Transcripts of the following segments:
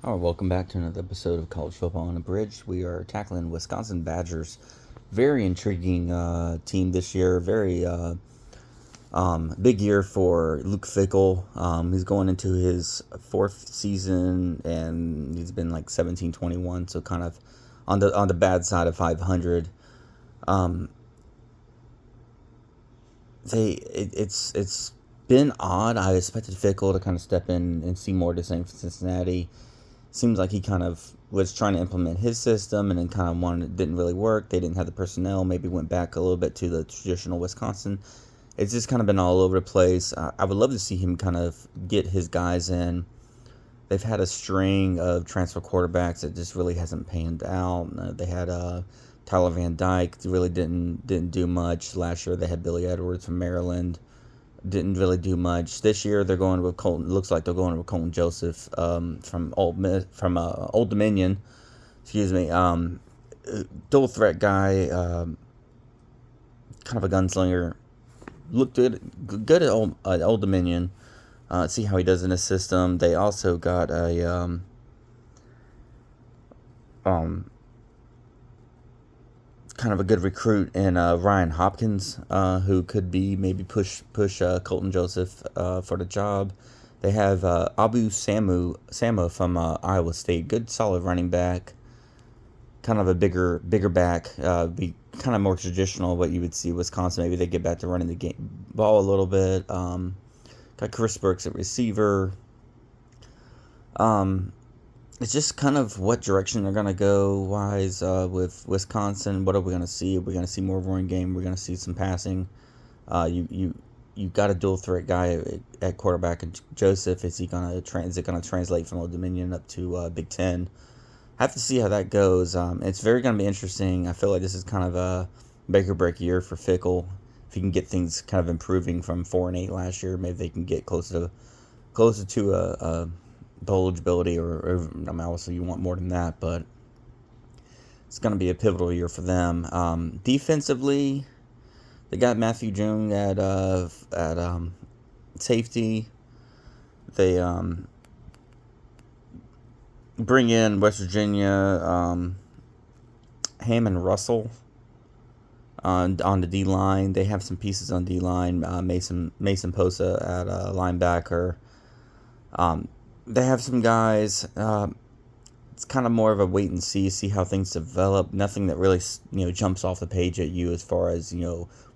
All right, welcome back to another episode of College Football on a Bridge. We are tackling Wisconsin Badgers. Very intriguing team this year. Very big year for Luke Fickell. He's going into his fourth season, and he's been like 17-21, so kind of on the bad side of 500. Um, it's been odd. I expected Fickell to kind of step in and see more to Cincinnati. Seems like he kind of was trying to implement his system and then kind of wanted it didn't really work. They didn't have the personnel. Maybe went back a little bit to the traditional Wisconsin. It's just kind of been all over the place. I would love to see him kind of get his guys in. They've had a string of transfer quarterbacks that just really hasn't panned out. They had Tyler Van Dyke, really didn't do much last year. They had Billy Edwards from Maryland, didn't really do much. This year they're going with Colton. Looks like they're going with Colton Joseph from Old Dominion. Excuse me. Dual threat guy, kind of a gunslinger. Looked good at Old Dominion. See how he does in his system. They also got a kind of a good recruit in Ryan Hopkins, who could be maybe push Colton Joseph for the job. They have Abu Samu from Iowa State, good solid running back, kind of a bigger back, be kind of more traditional what you would see Wisconsin. Maybe they get back to running the ball a little bit. Got Chris Burks at receiver. It's just kind of what direction they're going to go wise with Wisconsin. What are we going to see? Are we going to see more running game? We're going to see some passing. You got a dual threat guy at quarterback, and Joseph. Is it going to translate from Old Dominion up to Big Ten? Have to see how that goes. It's very going to be interesting. I feel like this is kind of a make or break year for Fickell. If he can get things kind of improving from 4-8 last year, maybe they can get closer to a bowl eligibility, or I mean, obviously you want more than that, but it's going to be a pivotal year for them. Defensively, they got Matthew Jung at safety. They bring in West Virginia Hammond Russell on the D line. They have some pieces on D line. Mason Posa at linebacker. They have some guys. It's kind of more of a wait and see how things develop. Nothing that really jumps off the page at you as far as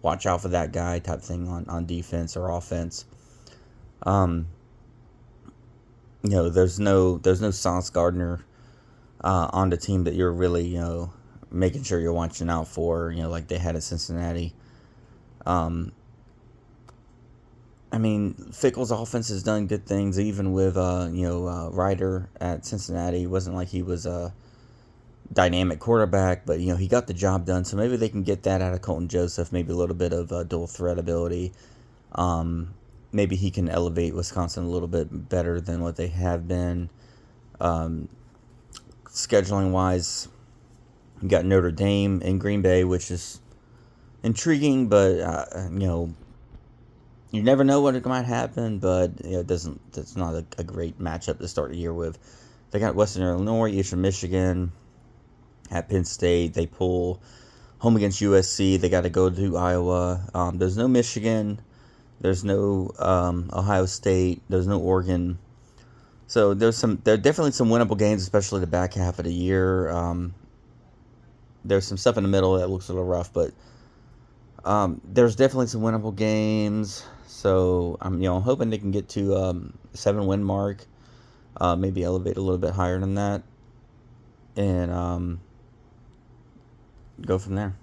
watch out for that guy type thing on defense or offense. There's no Sauce Gardner on the team that you're really making sure you're watching out for. Like they had at Cincinnati. I mean, Fickell's offense has done good things, even with Ryder at Cincinnati. It wasn't like he was a dynamic quarterback, but he got the job done. So maybe they can get that out of Colton Joseph. Maybe a little bit of dual threat ability. Maybe he can elevate Wisconsin a little bit better than what they have been. Scheduling wise, you got Notre Dame and Green Bay, which is intriguing, but you never know what might happen, but it's not a great matchup to start the year with. They got Western Illinois, Eastern Michigan, at Penn State. They pull home against USC. They got to go to Iowa. There's no Michigan. There's no Ohio State. There's no Oregon. So there are definitely some winnable games, especially the back half of the year. There's some stuff in the middle that looks a little rough, but there's definitely some winnable games. So I'm hoping they can get to 7-win mark, maybe elevate a little bit higher than that, and go from there.